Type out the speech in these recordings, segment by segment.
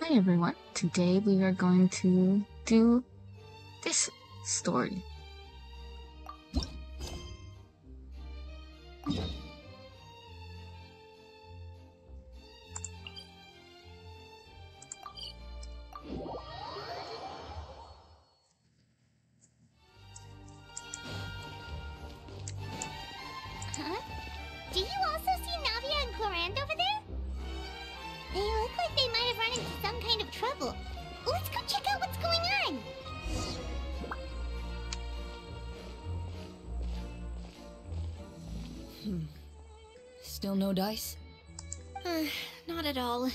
Hi everyone, today we are going to do this story. Huh? Do you also see Navia and Clorinde over there? They look like they might have run into some kind of trouble. Let's go check out what's going on! Still no dice? Not at all.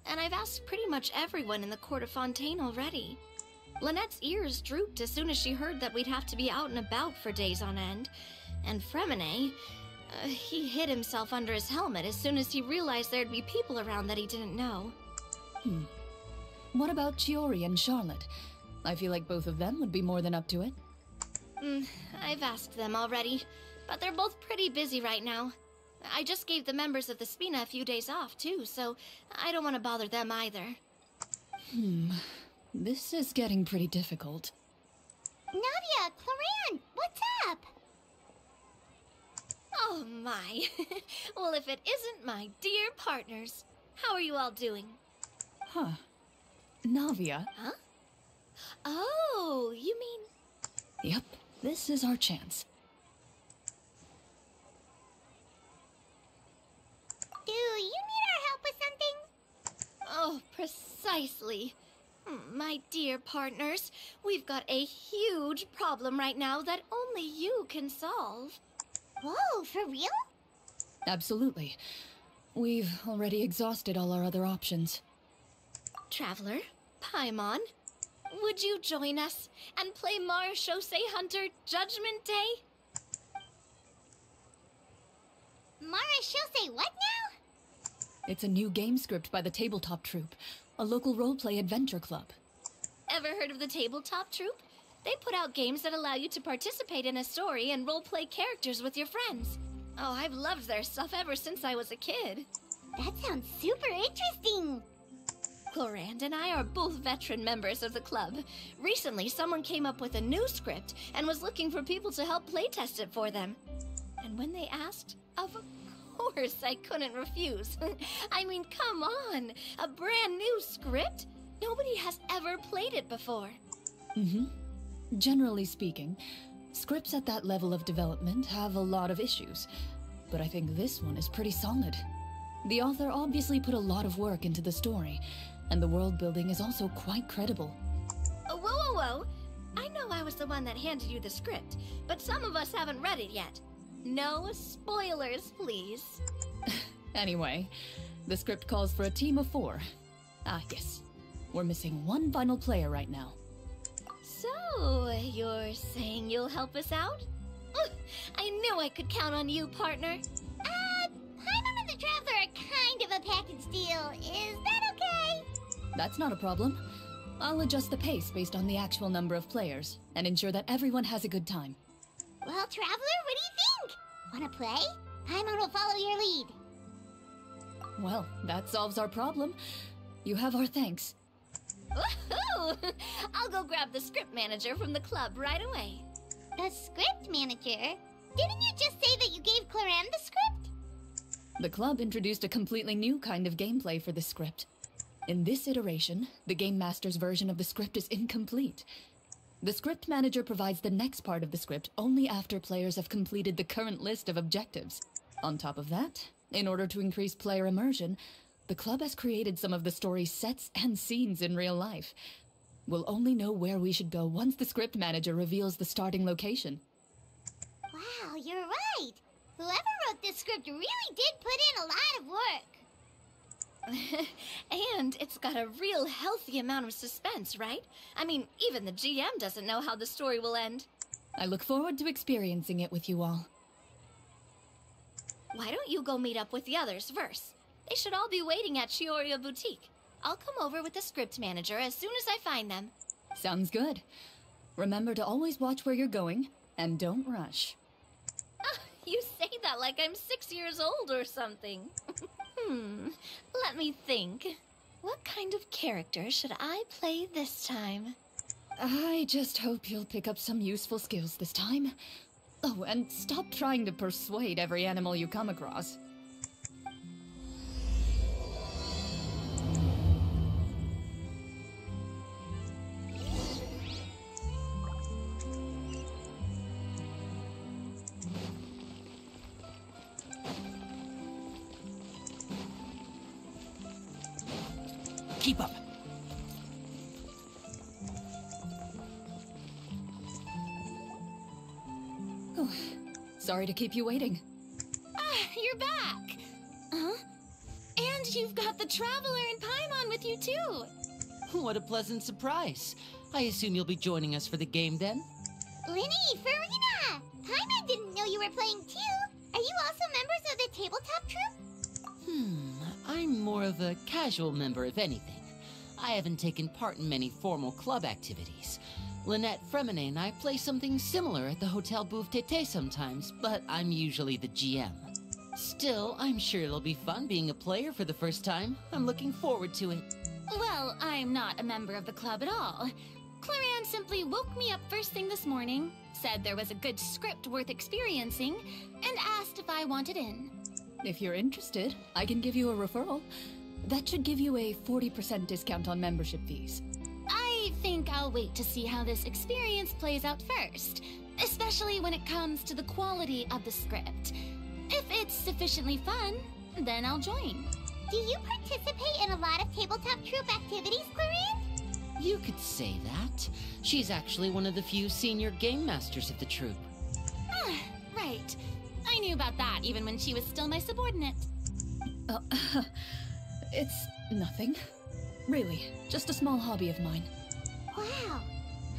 And I've asked pretty much everyone in the court of Fontaine already. Lynette's ears drooped as soon as she heard that we'd have to be out and about for days on end. And Fremine, he hid himself under his helmet as soon as he realized there'd be people around that he didn't know. What about Chiori and Charlotte? I feel like both of them would be more than up to it. I've asked them already, but they're both pretty busy right now. I just gave the members of the Spina a few days off, too, so I don't want to bother them either. This is getting pretty difficult. Navia, Clorinde, what's up? Oh my. Well, if it isn't my dear partners. How are you all doing? Huh. Navia? Huh? Oh, you mean... Yep, this is our chance. Do you need our help with something? Oh, precisely. My dear partners, we've got a huge problem right now that only you can solve. Whoa, for real? Absolutely. We've already exhausted all our other options. Traveler, Paimon, would you join us and play Marechaussee Hunter Judgment Day? Marechaussee what now? It's a new game script by the Tabletop Troupe, a local roleplay adventure club. Ever heard of the Tabletop Troupe? They put out games that allow you to participate in a story and roleplay characters with your friends. Oh, I've loved their stuff ever since I was a kid. That sounds super interesting. Clorinde and I are both veteran members of the club. Recently, someone came up with a new script and was looking for people to help playtest it for them. And when they asked, of course I couldn't refuse. I mean, come on, a brand new script? Nobody has ever played it before. Generally speaking, scripts at that level of development have a lot of issues, but I think this one is pretty solid. The author obviously put a lot of work into the story, and the world building is also quite credible. Whoa. I know I was the one that handed you the script, but some of us haven't read it yet. No spoilers, please. Anyway, the script calls for a team of 4. Ah, yes. We're missing one final player right now. So, you're saying you'll help us out? I knew I could count on you, partner. Paimon and the Traveler are kind of a package deal. Is that okay? That's not a problem. I'll adjust the pace based on the actual number of players, and ensure that everyone has a good time. Well, Traveler, what do you think? Wanna play? Paimon will follow your lead. Well, that solves our problem. You have our thanks. Woohoo! I'll go grab the script manager from the club right away. The script manager? Didn't you just say that you gave Clorinde the script? The club introduced a completely new kind of gameplay for this script. In this iteration, the Game Master's version of the script is incomplete. The script manager provides the next part of the script only after players have completed the current list of objectives. On top of that, in order to increase player immersion, the club has created some of the story's sets and scenes in real life. We'll only know where we should go once the script manager reveals the starting location. Wow, you're right. Whoever wrote this script really did put in a lot of work. And it's got a real healthy amount of suspense, right? I mean, even the GM doesn't know how the story will end. I look forward to experiencing it with you all. Why don't you go meet up with the others first? They should all be waiting at Chioria Boutique. I'll come over with the script manager as soon as I find them. Sounds good. Remember to always watch where you're going, and don't rush. You say that like I'm 6 years old or something. Let me think. What kind of character should I play this time? I just hope you'll pick up some useful skills this time. Oh, and stop trying to persuade every animal you come across. Keep up. Oh, sorry to keep you waiting. Ah, you're back! Huh? And you've got the Traveler and Paimon with you too! What a pleasant surprise. I assume you'll be joining us for the game then? Linny, Farina! Paimon didn't know you were playing too. Are you also members of the tabletop troupe? I'm more of a casual member if anything. I haven't taken part in many formal club activities. Lynette Fremine and I play something similar at the Hotel Bouffe Tété sometimes, but I'm usually the GM. Still, I'm sure it'll be fun being a player for the first time. I'm looking forward to it. Well, I'm not a member of the club at all. Clorinde simply woke me up first thing this morning, said there was a good script worth experiencing, and asked if I wanted in. If you're interested, I can give you a referral. That should give you a 40% discount on membership fees. I think I'll wait to see how this experience plays out first, especially when it comes to the quality of the script. If it's sufficiently fun, then I'll join. Do you participate in a lot of tabletop troupe activities, Clorinde? You could say that. She's actually one of the few senior game masters of the troupe. Ah, right. I knew about that even when she was still my subordinate. It's nothing. Really, just a small hobby of mine. Wow.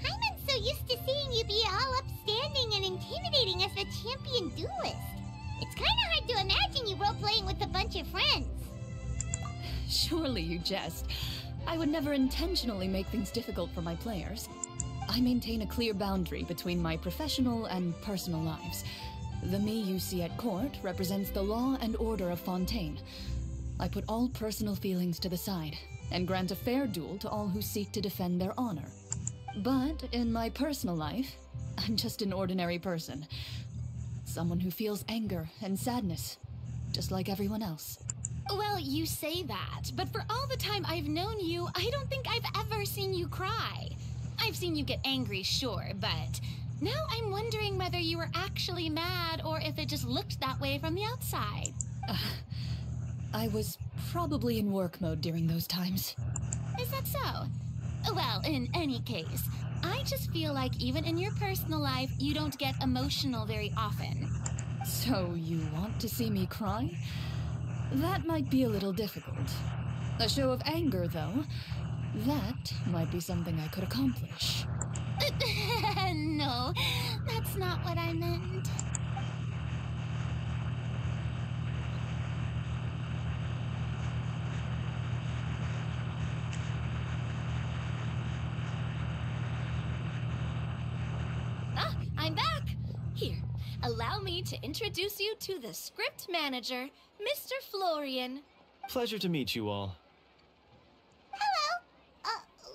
Paimon's so used to seeing you be all upstanding and intimidating as the champion duelist. It's kind of hard to imagine you role-playing with a bunch of friends. Surely you jest. I would never intentionally make things difficult for my players. I maintain a clear boundary between my professional and personal lives. The me you see at court represents the law and order of Fontaine. I put all personal feelings to the side and grant a fair duel to all who seek to defend their honor. But in my personal life, I'm just an ordinary person. Someone who feels anger and sadness, just like everyone else. Well, you say that, but for all the time I've known you, I don't think I've ever seen you cry. I've seen you get angry, sure, but now I'm wondering whether you were actually mad or if it just looked that way from the outside. I was probably in work mode during those times. Is that so? Well, in any case, I just feel like even in your personal life, you don't get emotional very often. So you want to see me cry? That might be a little difficult. A show of anger, though, that might be something I could accomplish. No, that's not what I meant. Ah, I'm back! Here, allow me to introduce you to the script manager, Mr. Florian. Pleasure to meet you all. Hello.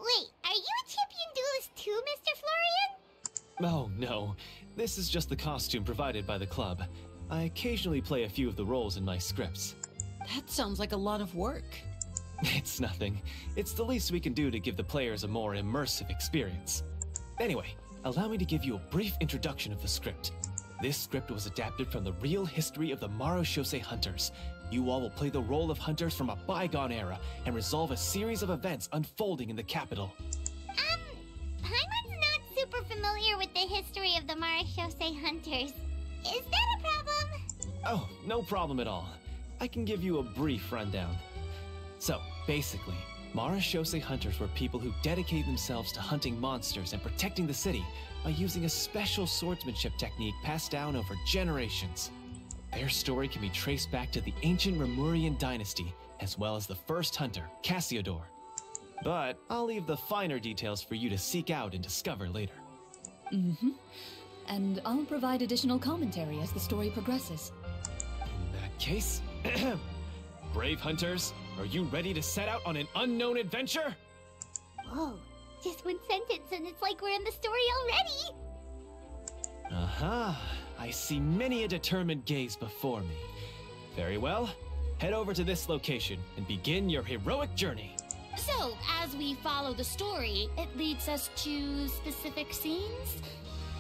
Wait, are you a champion duelist too, Mr. Florian? Oh, no. This is just the costume provided by the club. I occasionally play a few of the roles in my scripts. That sounds like a lot of work. It's nothing. It's the least we can do to give the players a more immersive experience. Anyway, allow me to give you a brief introduction of the script. This script was adapted from the real history of the Marechaussee Hunters. You all will play the role of hunters from a bygone era and resolve a series of events unfolding in the capital. Paimon's not super familiar with the history of the Marechaussee Hunters. Is that a problem? Oh, no problem at all. I can give you a brief rundown. So, basically, Marechaussee Hunters were people who dedicated themselves to hunting monsters and protecting the city by using a special swordsmanship technique passed down over generations. Their story can be traced back to the ancient Remurian dynasty, as well as the first hunter, Cassiodor. But I'll leave the finer details for you to seek out and discover later. Mm-hmm. And I'll provide additional commentary as the story progresses. In that case, brave hunters, Are you ready to set out on an unknown adventure? Whoa, just one sentence and it's like we're in the story already! Aha, I see many a determined gaze before me. Very well, head over to this location and begin your heroic journey. So, as we follow the story, it leads us to specific scenes?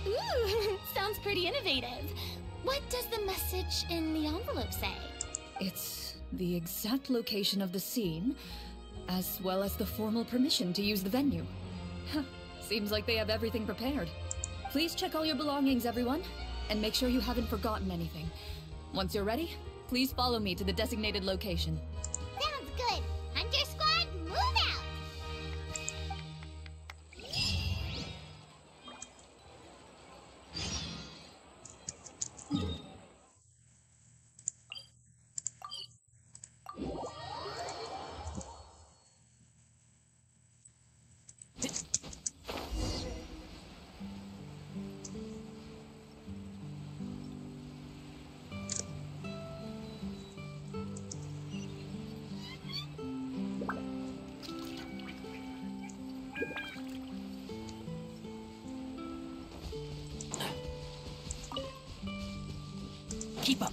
Ooh, sounds pretty innovative. What does the message in the envelope say? It's the exact location of the scene, as well as the formal permission to use the venue. Huh, seems like they have everything prepared. Please check all your belongings, everyone, and make sure you haven't forgotten anything. Once you're ready, please follow me to the designated location. Sounds good! Hunter Squad, move out! Keep up.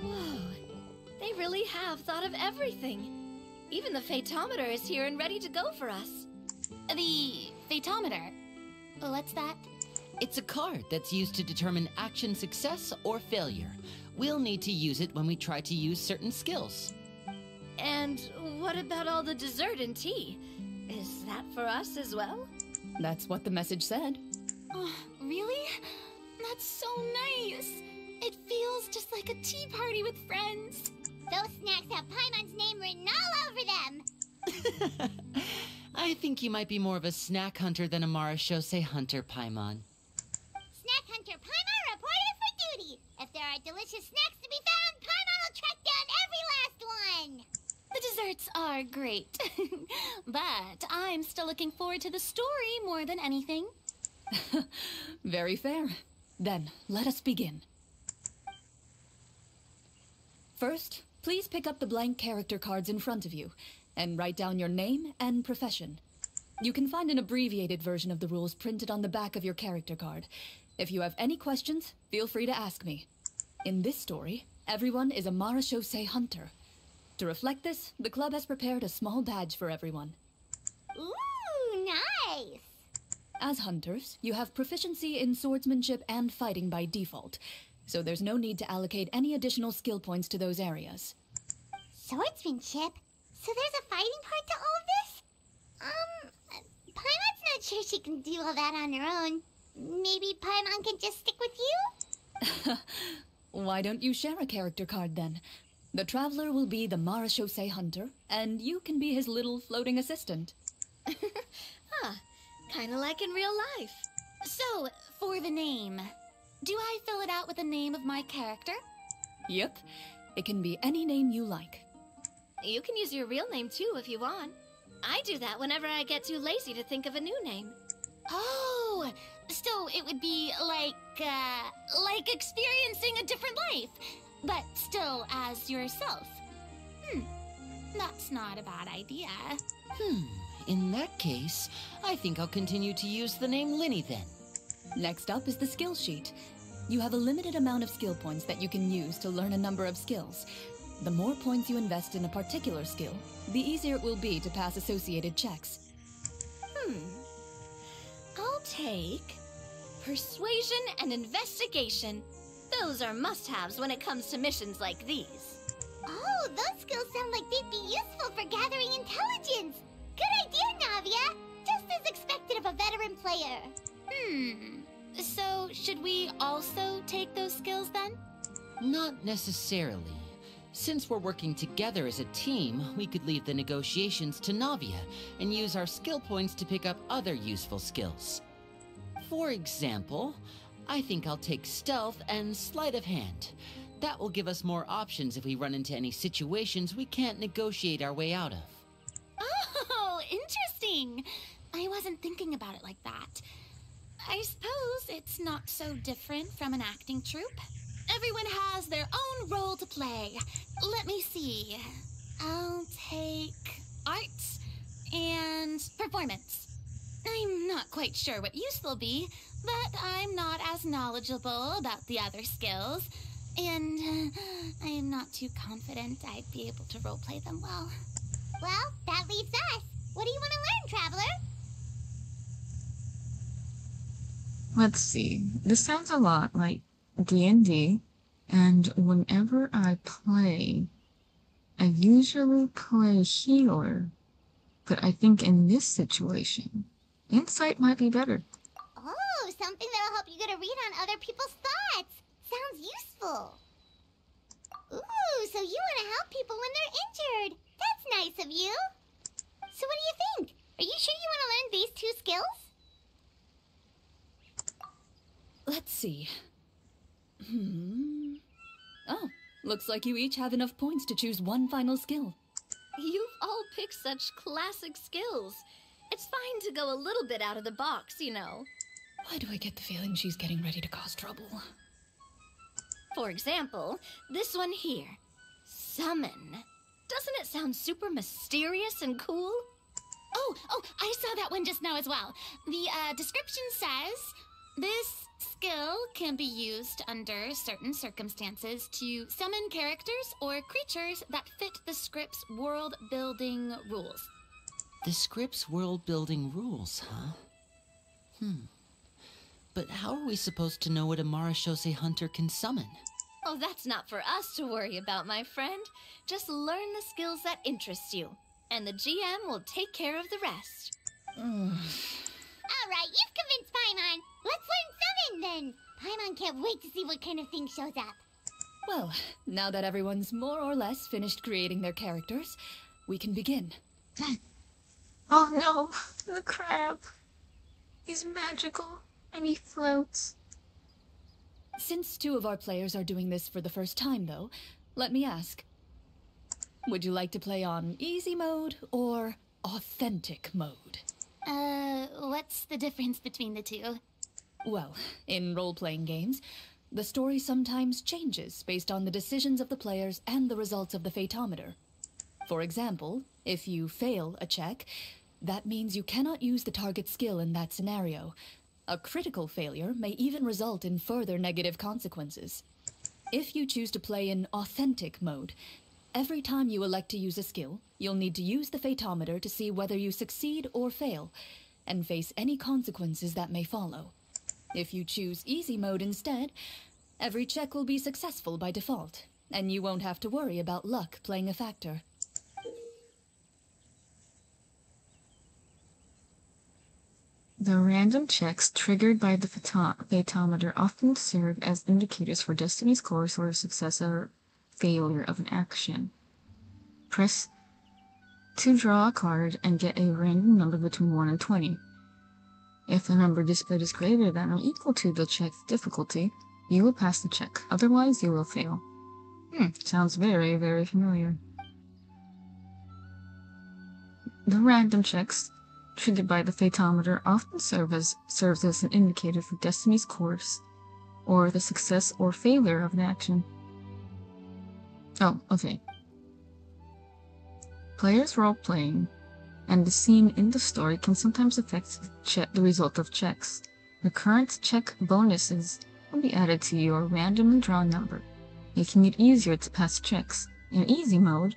Whoa, they really have thought of everything. Even the Fatometer is here and ready to go for us. The Fatometer. What's that? It's a card that's used to determine action success or failure. We'll need to use it when we try to use certain skills. And what about all the dessert and tea? Is that for us as well? That's what the message said. Oh, really? That's so nice. It feels just like a tea party with friends. Those snacks have Paimon's name written all over them! I think you might be more of a snack hunter than a Marachose hunter, Paimon. Snack Hunter Paimon reported for duty! If there are delicious snacks to be found, Paimon will track down every last one! The desserts are great. But I'm still looking forward to the story more than anything. Very fair. Then, let us begin. First, please pick up the blank character cards in front of you, and write down your name and profession. You can find an abbreviated version of the rules printed on the back of your character card. If you have any questions, feel free to ask me. In this story, everyone is a Marachose hunter. To reflect this, the club has prepared a small badge for everyone. Ooh, nice! As hunters, you have proficiency in swordsmanship and fighting by default, so there's no need to allocate any additional skill points to those areas. Swordsmanship? So there's a fighting part to all of this? Paimon's not sure she can do all that on her own. Maybe Paimon can just stick with you? Why don't you share a character card then? The Traveler will be the Marachose hunter, and you can be his little floating assistant. Huh, kinda like in real life. So, for the name, do I fill it out with the name of my character? Yep, it can be any name you like. You can use your real name too if you want. I do that whenever I get too lazy to think of a new name. Oh, so it would be like experiencing a different life, but still as yourself. That's not a bad idea. In that case, I think I'll continue to use the name Linny then. Next up is the skill sheet. You have a limited amount of skill points that you can use to learn a number of skills. The more points you invest in a particular skill, the easier it will be to pass associated checks. I'll take persuasion and investigation. Those are must-haves when it comes to missions like these. Oh, those skills sound like they'd be useful for gathering intelligence! Good idea, Navia! Just as expected of a veteran player. So should we also take those skills then? Not necessarily. Since we're working together as a team, we could leave the negotiations to Navia and use our skill points to pick up other useful skills. For example, I think I'll take stealth and sleight of hand. That will give us more options if we run into any situations we can't negotiate our way out of. Oh, interesting. I wasn't thinking about it like that. I suppose it's not so different from an acting troupe. Everyone has their own role to play. Let me see. I'll take arts and performance. I'm not quite sure what use they'll be, but I'm not as knowledgeable about the other skills, and I'm not too confident I'd be able to roleplay them well. Well, that leaves us. What do you want to learn, Traveler? Let's see. This sounds a lot like D&D, and whenever I play, I usually play healer, but I think in this situation, insight might be better. Oh, something that'll help you get a read on other people's thoughts. Sounds useful. Ooh, so you want to help people when they're injured. That's nice of you. So what do you think? Are you sure you want to learn these 2 skills? Let's see. Oh, looks like you each have enough points to choose one final skill. You've all picked such classic skills. It's fine to go a little bit out of the box, you know. Why do I get the feeling she's getting ready to cause trouble? For example, this one here. Summon. Doesn't it sound super mysterious and cool? Oh, I saw that one just now as well. The description says, this skill can be used under certain circumstances to summon characters or creatures that fit the script's world-building rules. The script's world-building rules, huh? But how are we supposed to know what a Marashose hunter can summon? Oh, that's not for us to worry about, my friend. Just learn the skills that interest you, and the GM will take care of the rest. All right, you've convinced Paimon. Let's learn summon, then. Paimon can't wait to see what kind of thing shows up. Well, now that everyone's more or less finished creating their characters, we can begin. Oh no, the crab. He's magical, and he floats. Since 2 of our players are doing this for the first time, though, let me ask. Would you like to play on easy mode or authentic mode? What's the difference between the 2? Well, in role-playing games, the story sometimes changes based on the decisions of the players and the results of the Fatometer. For example, if you fail a check, that means you cannot use the target skill in that scenario. A critical failure may even result in further negative consequences. If you choose to play in authentic mode, every time you elect to use a skill, you'll need to use the Fatometer to see whether you succeed or fail, and face any consequences that may follow. If you choose easy mode instead, every check will be successful by default, and you won't have to worry about luck playing a factor. The random checks triggered by the Fatometer often serve as indicators for Destiny's course or success or failure of an action. Press to draw a card and get a random number between 1 and 20. If the number displayed is greater than or equal to the check's difficulty, you will pass the check. Otherwise, you will fail. Sounds very, very familiar. The random checks triggered by the Fatometer often serves as an indicator for Destiny's course, or the success or failure of an action. Oh, okay. Players' role-playing and the scene in the story can sometimes affect the result of checks. Recurrent check bonuses will be added to your randomly drawn number, making it easier to pass checks. In easy mode,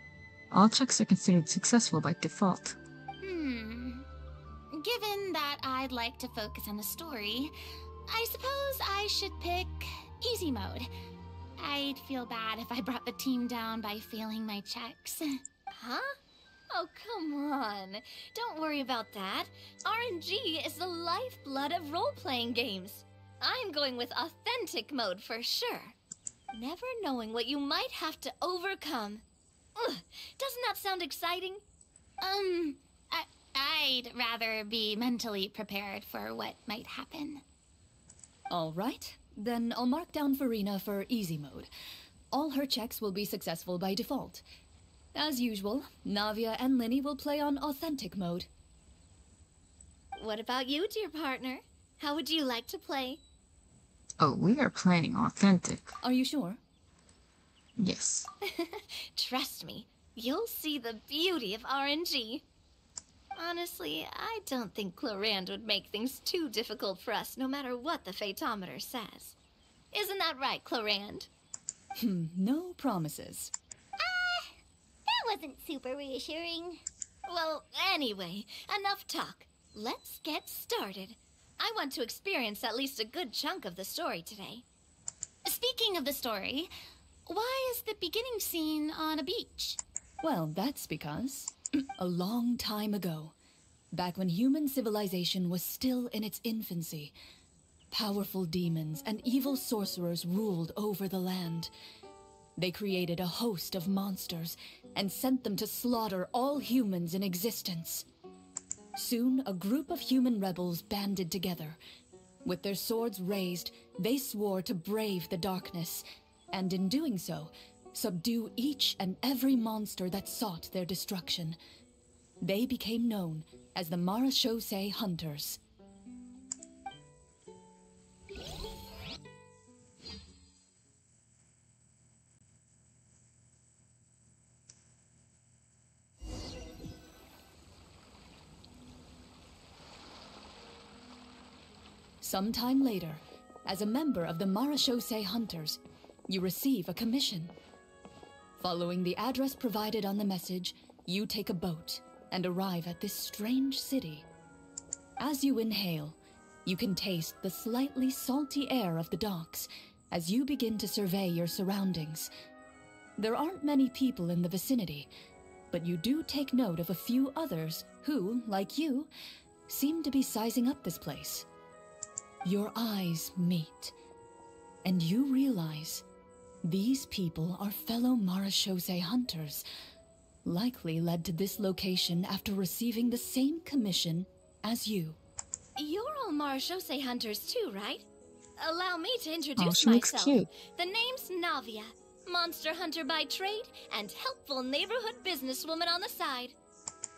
all checks are considered successful by default. Given that I'd like to focus on the story, I suppose I should pick easy mode. I'd feel bad if I brought the team down by failing my checks. Huh? Oh, come on. Don't worry about that. RNG is the lifeblood of role-playing games. I'm going with authentic mode for sure. Never knowing what you might have to overcome. Ugh, doesn't that sound exciting? I'd rather be mentally prepared for what might happen. All right, then I'll mark down Farina for easy mode. All her checks will be successful by default. As usual, Navia and Linny will play on authentic mode. What about you, dear partner? How would you like to play? Oh, we are playing authentic. Are you sure? Yes. Trust me, you'll see the beauty of RNG. Honestly, I don't think Clorinde would make things too difficult for us, no matter what the Fatometer says. Isn't that right, Clorinde? No promises. That wasn't super reassuring. Well, anyway, enough talk. Let's get started. I want to experience at least a good chunk of the story today. Speaking of the story, why is the beginning scene on a beach? Well, that's because a long time ago, back when human civilization was still in its infancy, powerful demons and evil sorcerers ruled over the land. They created a host of monsters and sent them to slaughter all humans in existence. Soon, a group of human rebels banded together. With their swords raised, they swore to brave the darkness, and in doing so, subdue each and every monster that sought their destruction. They became known as the Marachose Hunters. Sometime later, as a member of the Marachose Hunters, you receive a commission. Following the address provided on the message, you take a boat and arrive at this strange city. As you inhale, you can taste the slightly salty air of the docks as you begin to survey your surroundings. There aren't many people in the vicinity, but you do take note of a few others who, like you, seem to be sizing up this place. Your eyes meet, and you realize these people are fellow Marachose hunters, likely led to this location after receiving the same commission as you. You're all Marachose hunters too, right? Allow me to introduce she looks myself. cute. The name's Navia, monster hunter by trade and helpful neighborhood businesswoman on the side.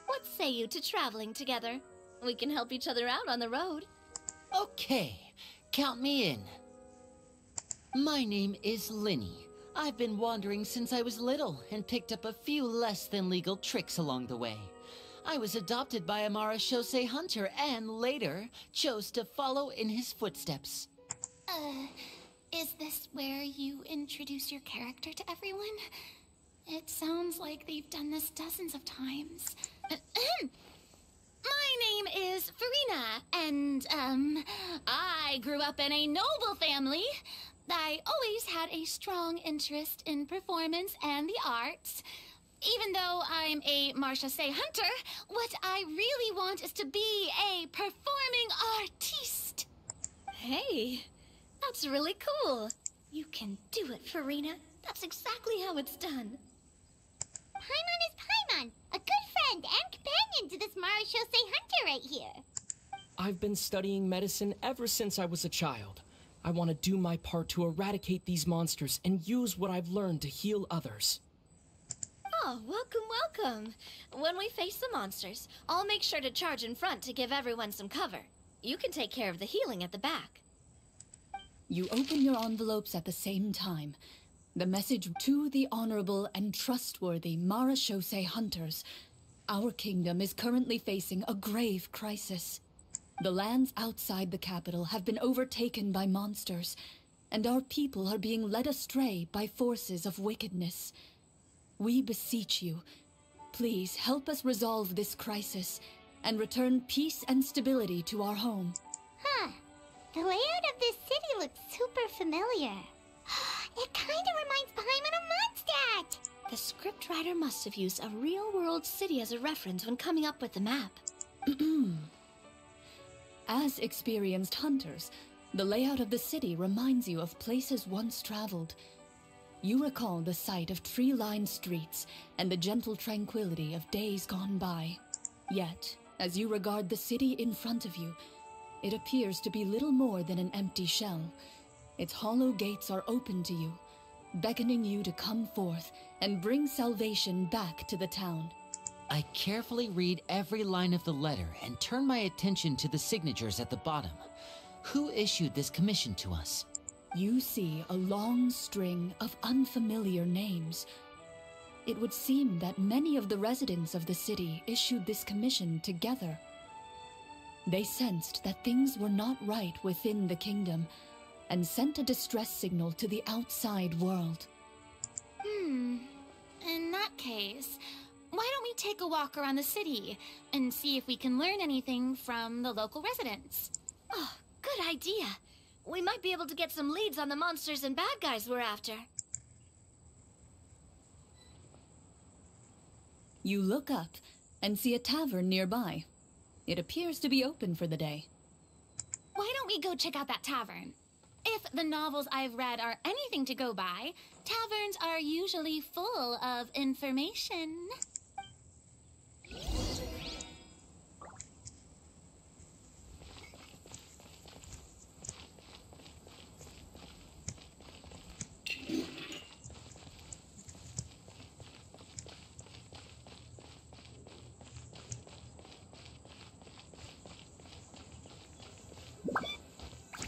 What say you to traveling together? We can help each other out on the road. Okay, count me in. My name is Linny. I've been wandering since I was little and picked up a few less than legal tricks along the way. I was adopted by a Marachose hunter and later chose to follow in his footsteps. Is this where you introduce your character to everyone? It sounds like they've done this dozens of times. My name is Farina, and, I grew up in a noble family. I always had a strong interest in performance and the arts. Even though I'm a Marachose hunter, what I really want is to be a performing artiste. Hey, that's really cool. You can do it, Farina. That's exactly how it's done. Paimon is Paimon, a good friend and companion to this Marachose hunter right here. I've been studying medicine ever since I was a child. I want to do my part to eradicate these monsters and use what I've learned to heal others. Oh, welcome, welcome. When we face the monsters, I'll make sure to charge in front to give everyone some cover. You can take care of the healing at the back. You open your envelopes at the same time. The message to the honorable and trustworthy Marachose hunters. Our kingdom is currently facing a grave crisis. The lands outside the capital have been overtaken by monsters, and our people are being led astray by forces of wickedness. We beseech you, please help us resolve this crisis and return peace and stability to our home. Huh. The layout of this city looks super familiar. It kind of reminds Paimon of Mondstadt. The scriptwriter must have used a real-world city as a reference when coming up with the map. As experienced hunters, the layout of the city reminds you of places once traveled. You recall the sight of tree-lined streets and the gentle tranquility of days gone by. Yet, as you regard the city in front of you, It appears to be little more than an empty shell. Its hollow gates are open to you, beckoning you to come forth and bring salvation back to the town. I carefully read every line of the letter and turn my attention to the signatures at the bottom. Who issued this commission to us? You see a long string of unfamiliar names. It would seem that many of the residents of the city issued this commission together. They sensed that things were not right within the kingdom and sent a distress signal to the outside world. In that case, why don't we take a walk around the city and see if we can learn anything from the local residents? Oh, good idea. We might be able to get some leads on the monsters and bad guys we're after. You look up and see a tavern nearby. It appears to be open for the day. Why don't we go check out that tavern? If the novels I've read are anything to go by, taverns are usually full of information.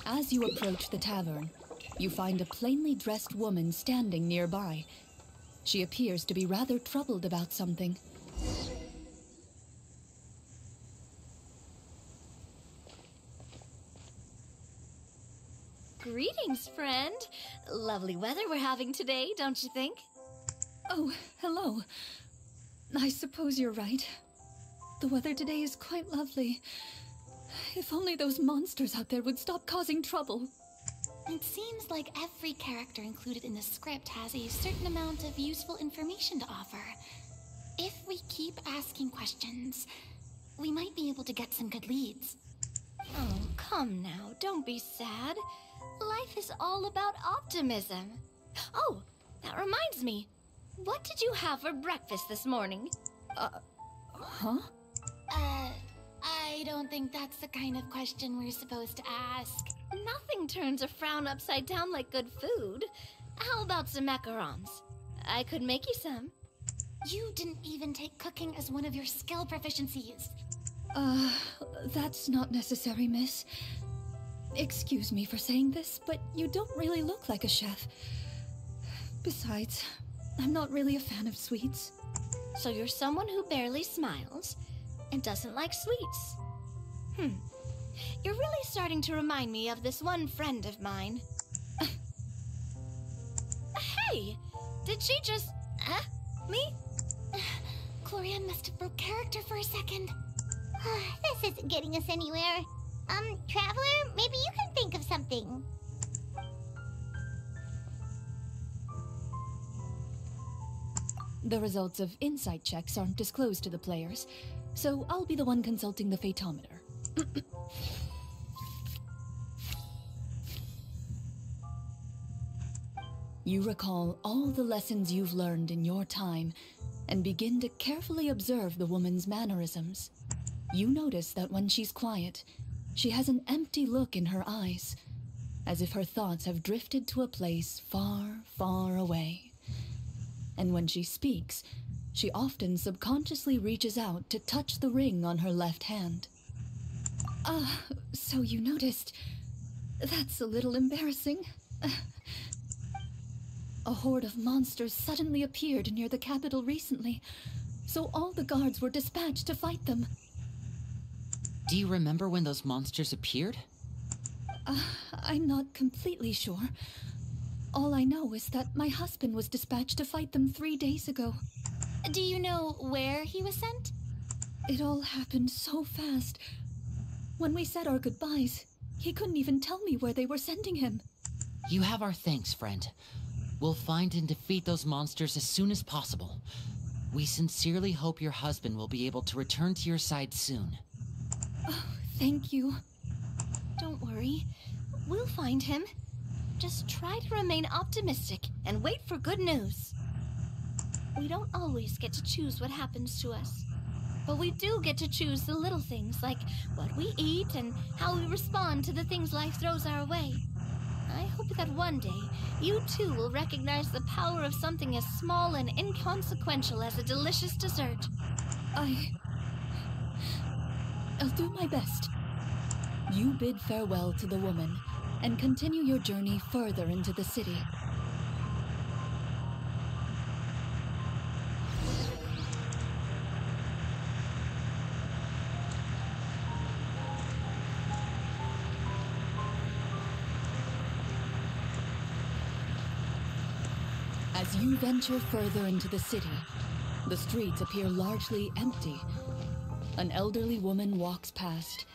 As you approach the tavern, you find a plainly dressed woman standing nearby. She appears to be rather troubled about something. Greetings, friend. Lovely weather we're having today, don't you think? Oh, hello. I suppose you're right. The weather today is quite lovely. If only those monsters out there would stop causing trouble. It seems like every character included in the script has a certain amount of useful information to offer. If we keep asking questions, we might be able to get some good leads. Oh, come now, don't be sad. Life is all about optimism. Oh, that reminds me. What did you have for breakfast this morning? Huh? I don't think that's the kind of question we're supposed to ask. Nothing turns a frown upside down like good food. How about some macarons? I could make you some. You didn't even take cooking as one of your skill proficiencies. That's not necessary, miss. Excuse me for saying this, but you don't really look like a chef. Besides, I'm not really a fan of sweets. So you're someone who barely smiles and doesn't like sweets. You're really starting to remind me of this one friend of mine. Hey! Did she just... me? Clorinde must have broke character for a second. This isn't getting us anywhere. Traveler, maybe you can think of something. The results of insight checks aren't disclosed to the players, so I'll be the one consulting the fatometer. You recall all the lessons you've learned in your time and begin to carefully observe the woman's mannerisms. You notice that when she's quiet, she has an empty look in her eyes, as if her thoughts have drifted to a place far, far away. And when she speaks, she often subconsciously reaches out to touch the ring on her left hand. So you noticed. That's a little embarrassing. A horde of monsters suddenly appeared near the capital recently, so all the guards were dispatched to fight them. Do you remember when those monsters appeared? I'm not completely sure. All I know is that my husband was dispatched to fight them 3 days ago. Do you know where he was sent? It all happened so fast. When we said our goodbyes, he couldn't even tell me where they were sending him. You have our thanks, friend. We'll find and defeat those monsters as soon as possible. We sincerely hope your husband will be able to return to your side soon. Oh, thank you. Don't worry. We'll find him. Just try to remain optimistic and wait for good news. We don't always get to choose what happens to us. But we do get to choose the little things, like what we eat and how we respond to the things life throws our way. I hope that one day, you too will recognize the power of something as small and inconsequential as a delicious dessert. I'll do my best. You bid farewell to the woman and continue your journey further into the city. As you venture further into the city, the streets appear largely empty. An elderly woman walks past.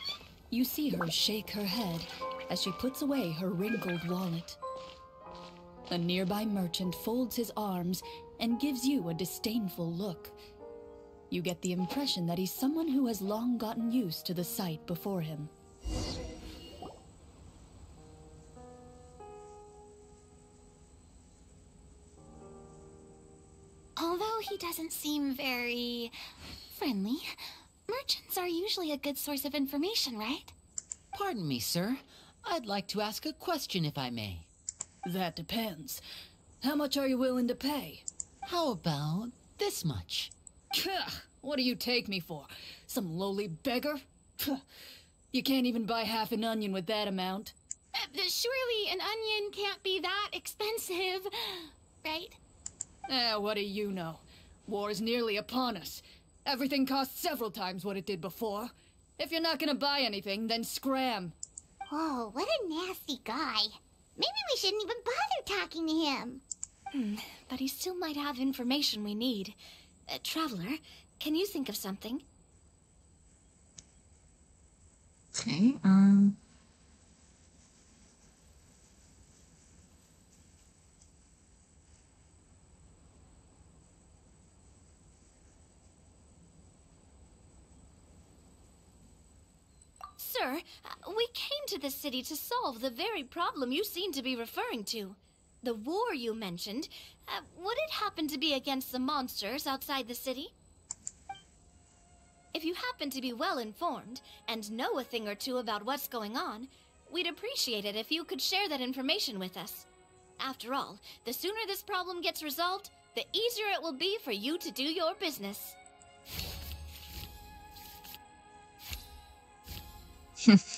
You see her shake her head as she puts away her wrinkled wallet. A nearby merchant folds his arms and gives you a disdainful look. You get the impression that he's someone who has long gotten used to the sight before him. Although he doesn't seem very friendly, merchants are usually a good source of information, right? Pardon me, sir. I'd like to ask a question if I may. That depends. How much are you willing to pay? How about this much? What do you take me for? Some lowly beggar? You can't even buy half an onion with that amount. Surely an onion can't be that expensive, right? What do you know? War's nearly upon us. Everything costs several times what it did before. If you're not gonna buy anything, then scram. Whoa, what a nasty guy. Maybe we shouldn't even bother talking to him. But he still might have information we need. Traveler, can you think of something? Okay, Sir, we came to this city to solve the very problem you seem to be referring to. The war you mentioned, would it happen to be against the monsters outside the city? If you happen to be well informed and know a thing or two about what's going on, we'd appreciate it if you could share that information with us. After all, the sooner this problem gets resolved, the easier it will be for you to do your business.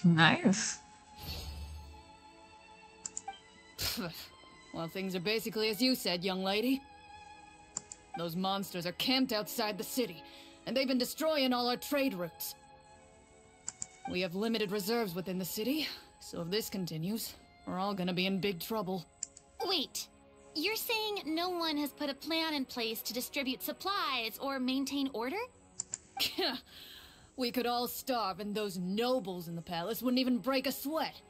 nice. Well, things are basically as you said, young lady. Those monsters are camped outside the city, and they've been destroying all our trade routes. We have limited reserves within the city, so if this continues, we're all gonna be in big trouble. Wait, you're saying no one has put a plan in place to distribute supplies or maintain order? We could all starve and those nobles in the palace wouldn't even break a sweat.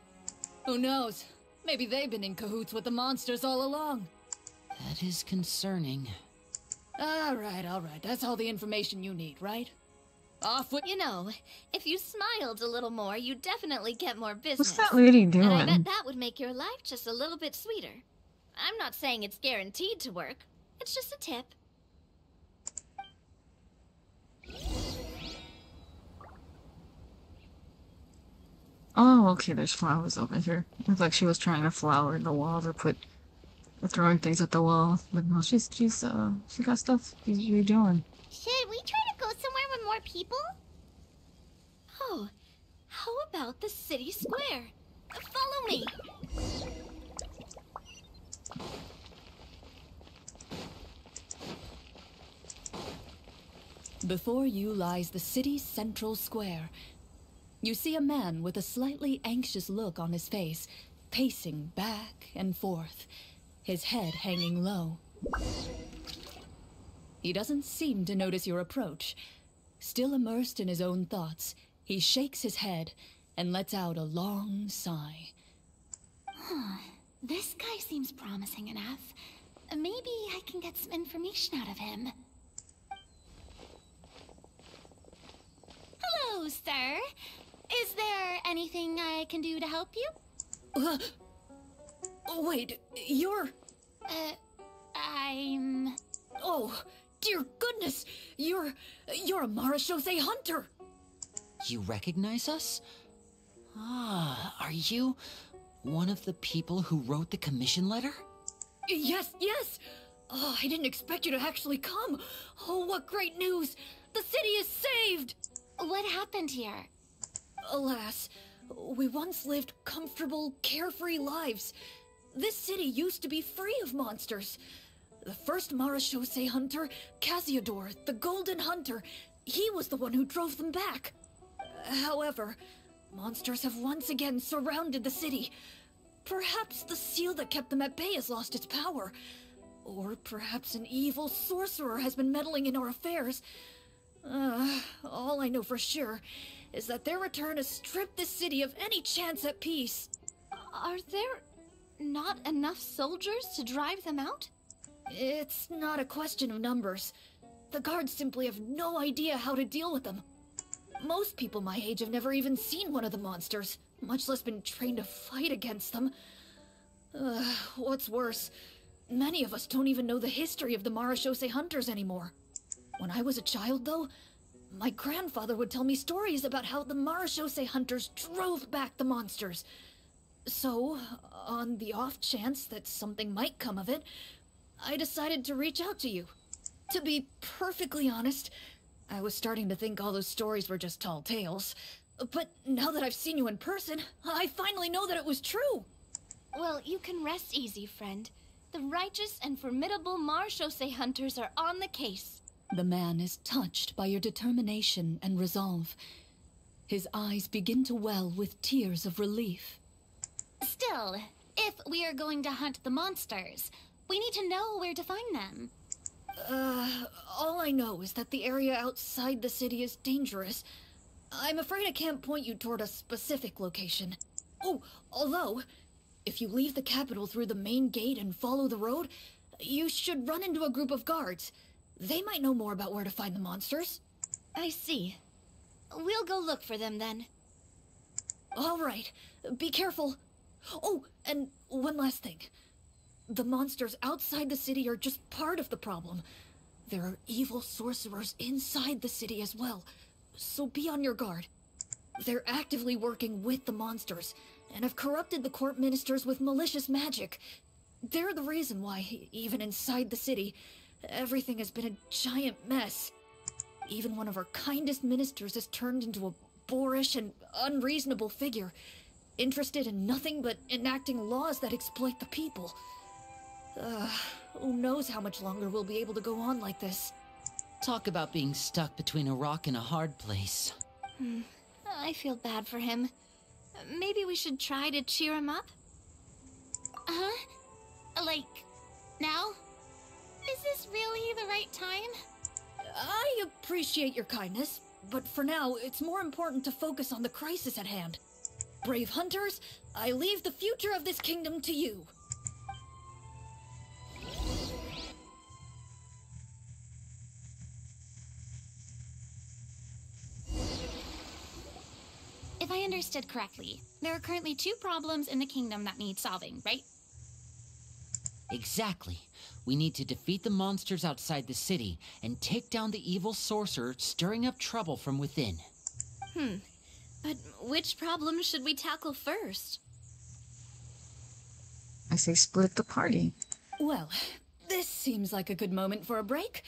Who knows? Maybe they've been in cahoots with the monsters all along. That is concerning. All right. That's all the information you need, right? Off with— You know, if you smiled a little more, you'd definitely get more business. What's that lady doing? And I bet that would make your life just a little bit sweeter. I'm not saying it's guaranteed to work. It's just a tip. Oh, okay, there's flowers over here. It's like she was trying to flower the walls or throwing things at the wall. But no, she got stuff she's redoing. Should we try to go somewhere with more people? Oh, how about the city square? Follow me. Before you lies the city's central square. You see a man with a slightly anxious look on his face, pacing back and forth, his head hanging low. He doesn't seem to notice your approach. Still immersed in his own thoughts, he shakes his head and lets out a long sigh. This guy seems promising enough. Maybe I can get some information out of him. Hello, sir. Is there anything I can do to help you? Wait, you're... I'm... Oh, dear goodness! You're a Marashose hunter! You recognize us? Ah, are you one of the people who wrote the commission letter? Yes, yes! Oh, I didn't expect you to actually come. Oh, what great news! The city is saved! What happened here? Alas, we once lived comfortable, carefree lives. This city used to be free of monsters. The first Marashose hunter, Casiodor, the Golden Hunter, he was the one who drove them back. However, monsters have once again surrounded the city. Perhaps the seal that kept them at bay has lost its power. Or perhaps an evil sorcerer has been meddling in our affairs. All I know for sure is that their return has stripped the city of any chance at peace. Are there not enough soldiers to drive them out? It's not a question of numbers. The guards simply have no idea how to deal with them. Most people my age have never even seen one of the monsters, much less been trained to fight against them. What's worse, many of us don't even know the history of the Marashose hunters anymore. When I was a child, though, my grandfather would tell me stories about how the Marashose hunters drove back the monsters. So, on the off chance that something might come of it, I decided to reach out to you. To be perfectly honest, I was starting to think all those stories were just tall tales. But now that I've seen you in person, I finally know that it was true. Well, you can rest easy, friend. The righteous and formidable Marashose hunters are on the case. The man is touched by your determination and resolve. His eyes begin to well with tears of relief. Still, if we are going to hunt the monsters, we need to know where to find them. All I know is that the area outside the city is dangerous. I'm afraid I can't point you toward a specific location. Oh, although, if you leave the capital through the main gate and follow the road, you should run into a group of guards. They might know more about where to find the monsters. I see. We'll go look for them then. All right, be careful. Oh, and one last thing. The monsters outside the city are just part of the problem. There are evil sorcerers inside the city as well, so be on your guard. They're actively working with the monsters, and have corrupted the court ministers with malicious magic. They're the reason why, even inside the city, everything has been a giant mess. Even one of our kindest ministers has turned into a boorish and unreasonable figure, interested in nothing but enacting laws that exploit the people. Who knows how much longer we'll be able to go on like this. Talk about being stuck between a rock and a hard place. I feel bad for him. Maybe we should try to cheer him up? Huh? Like, now? Is this really the right time? I appreciate your kindness, but for now, it's more important to focus on the crisis at hand. Brave hunters, I leave the future of this kingdom to you. If I understood correctly, there are currently 2 problems in the kingdom that need solving, right? Exactly. We need to defeat the monsters outside the city and take down the evil sorcerer stirring up trouble from within. But which problem should we tackle first? I say split the party. Well, this seems like a good moment for a break.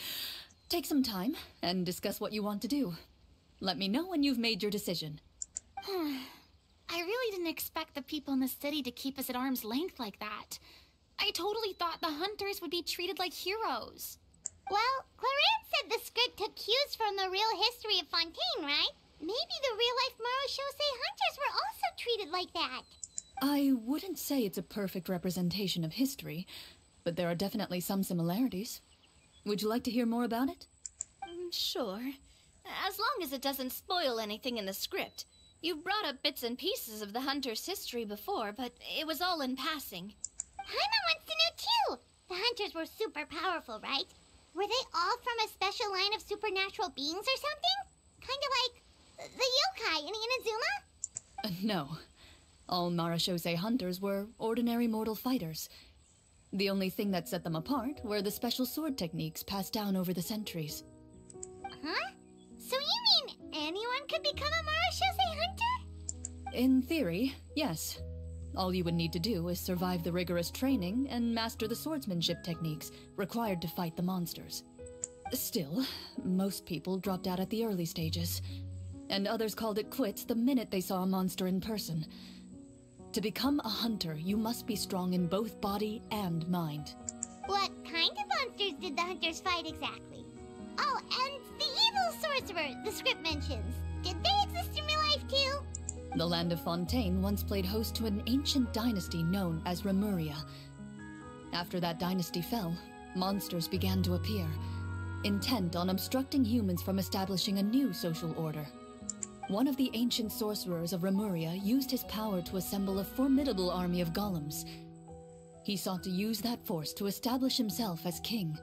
Take some time and discuss what you want to do. Let me know when you've made your decision. I really didn't expect the people in the city to keep us at arm's length like that. I totally thought the hunters would be treated like heroes. Well, Clorinde said the script took cues from the real history of Fontaine, right? Maybe the real-life Marashose hunters were also treated like that. I wouldn't say it's a perfect representation of history, but there are definitely some similarities. Would you like to hear more about it? Sure. As long as it doesn't spoil anything in the script. You brought up bits and pieces of the hunter's history before, but it was all in passing. Paimon wants to know too. The hunters were super powerful, right? Were they all from a special line of supernatural beings or something? Kind of like the yokai in Inazuma? No. All Marashose hunters were ordinary mortal fighters. The only thing that set them apart were the special sword techniques passed down over the centuries. Huh? So you mean anyone could become a Marashose hunter? In theory, yes. All you would need to do is survive the rigorous training and master the swordsmanship techniques required to fight the monsters. Still, most people dropped out at the early stages, and others called it quits the minute they saw a monster in person. To become a hunter, you must be strong in both body and mind. What kind of monsters did the hunters fight exactly? Oh, and the evil sorcerer the script mentions. Did they exist in real life too? The land of Fontaine once played host to an ancient dynasty known as Remuria. After that dynasty fell, monsters began to appear, intent on obstructing humans from establishing a new social order. One of the ancient sorcerers of Remuria used his power to assemble a formidable army of golems. He sought to use that force to establish himself as king.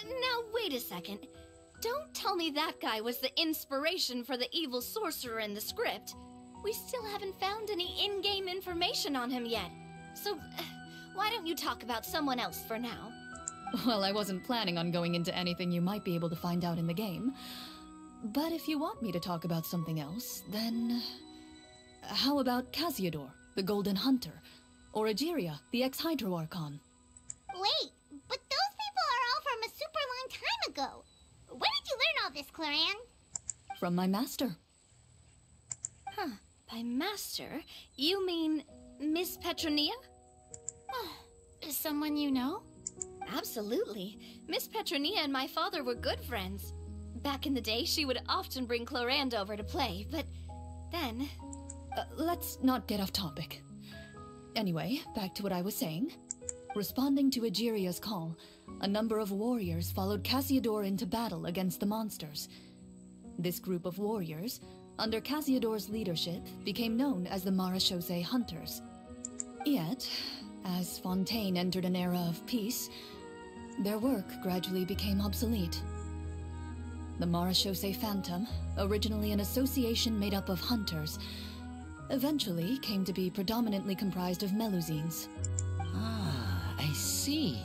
Now, wait a second. Don't tell me that guy was the inspiration for the evil sorcerer in the script. We still haven't found any in-game information on him yet. So, why don't you talk about someone else for now? Well, I wasn't planning on going into anything you might be able to find out in the game. But if you want me to talk about something else, then... how about Casiodor, the Golden Hunter? Or Egeria, the ex-Hydro Archon? Wait, but those people are all from a super long time ago. Where did you learn all this, Clorinde? From my master. Huh. By master, you mean Miss Petronia? Is someone you know? Absolutely. Miss Petronia and my father were good friends. Back in the day, she would often bring Clorinde over to play, but then... Let's not get off topic. Anyway, back to what I was saying. Responding to Egeria's call, a number of warriors followed Casiodor into battle against the monsters. This group of warriors, under Casiodor's leadership, became known as the Marashose Hunters. Yet, as Fontaine entered an era of peace, their work gradually became obsolete. The Marashose Phantom, originally an association made up of hunters, eventually came to be predominantly comprised of Melusines. Ah, I see.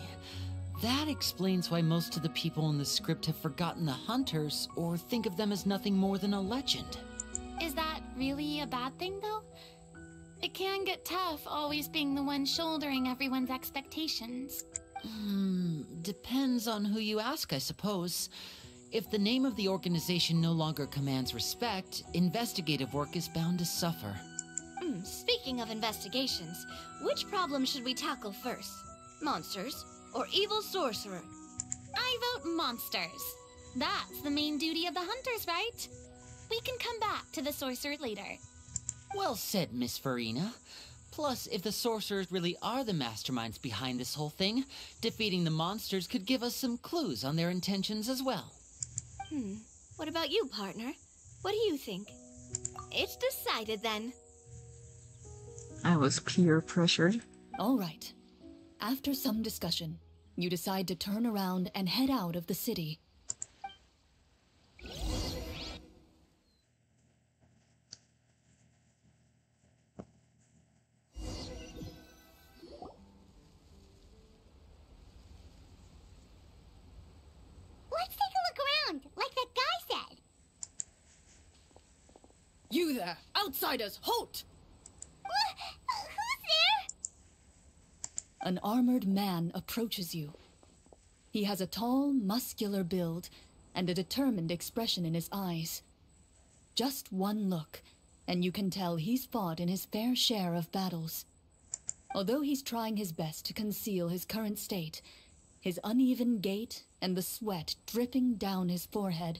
That explains why most of the people in the script have forgotten the hunters or think of them as nothing more than a legend. Is that really a bad thing, though? It can get tough always being the one shouldering everyone's expectations. Depends on who you ask, I suppose. If the name of the organization no longer commands respect, investigative work is bound to suffer. Speaking of investigations, which problem should we tackle first? Monsters or evil sorcerer? I vote monsters. That's the main duty of the hunters, right? We can come back to the sorcerer later. Well said, Miss Farina. Plus, if the sorcerers really are the masterminds behind this whole thing, defeating the monsters could give us some clues on their intentions as well. What about you, partner? What do you think? It's decided then. I was peer pressured. All right. After some discussion, you decide to turn around and head out of the city. Let's take a look around, like that guy said. You there! Outsiders, halt! Who's there? An armored man approaches you. He has a tall, muscular build and a determined expression in his eyes. Just one look, and you can tell he's fought in his fair share of battles. Although he's trying his best to conceal his current state, his uneven gait and the sweat dripping down his forehead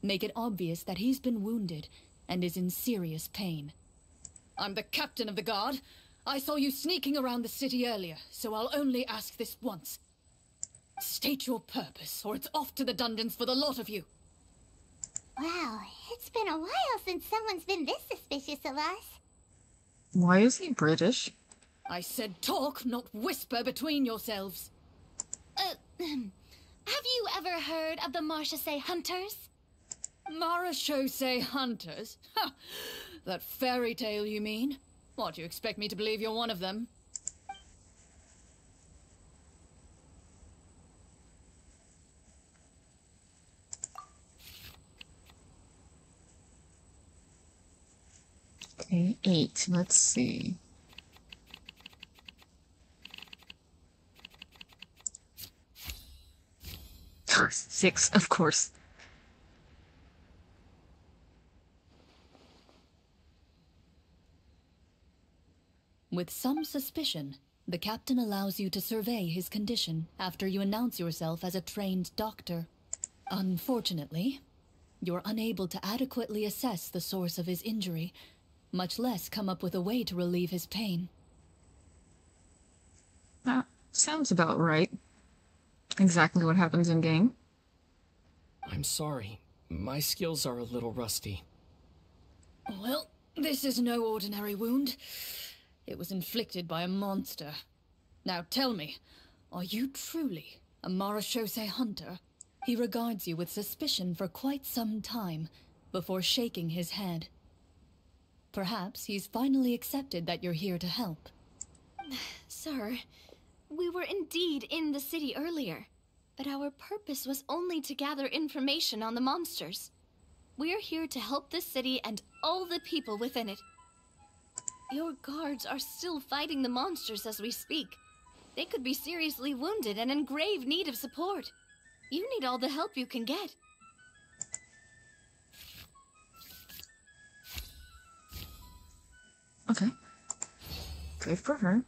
make it obvious that he's been wounded and is in serious pain. I'm the captain of the guard. I saw you sneaking around the city earlier, so I'll only ask this once. State your purpose, or it's off to the dungeons for the lot of you. Wow, it's been a while since someone's been this suspicious of us. Why is he British? I said talk, not whisper between yourselves. Have you ever heard of the Marashose Hunters? Marashose Hunters? Ha! That fairy tale, you mean? What, you expect me to believe you're one of them? Okay, 8. Let's see. Six, of course. With some suspicion, the captain allows you to survey his condition after you announce yourself as a trained doctor. Unfortunately, you're unable to adequately assess the source of his injury, much less come up with a way to relieve his pain. That sounds about right. Exactly what happens in game. I'm sorry. My skills are a little rusty. Well, this is no ordinary wound. It was inflicted by a monster. Now tell me, are you truly a Marachose hunter? He regards you with suspicion for quite some time, before shaking his head. Perhaps he's finally accepted that you're here to help. Sir, we were indeed in the city earlier, but our purpose was only to gather information on the monsters. We're here to help this city and all the people within it. Your guards are still fighting the monsters as we speak. They could be seriously wounded and in grave need of support. You need all the help you can get. Okay. Good for her.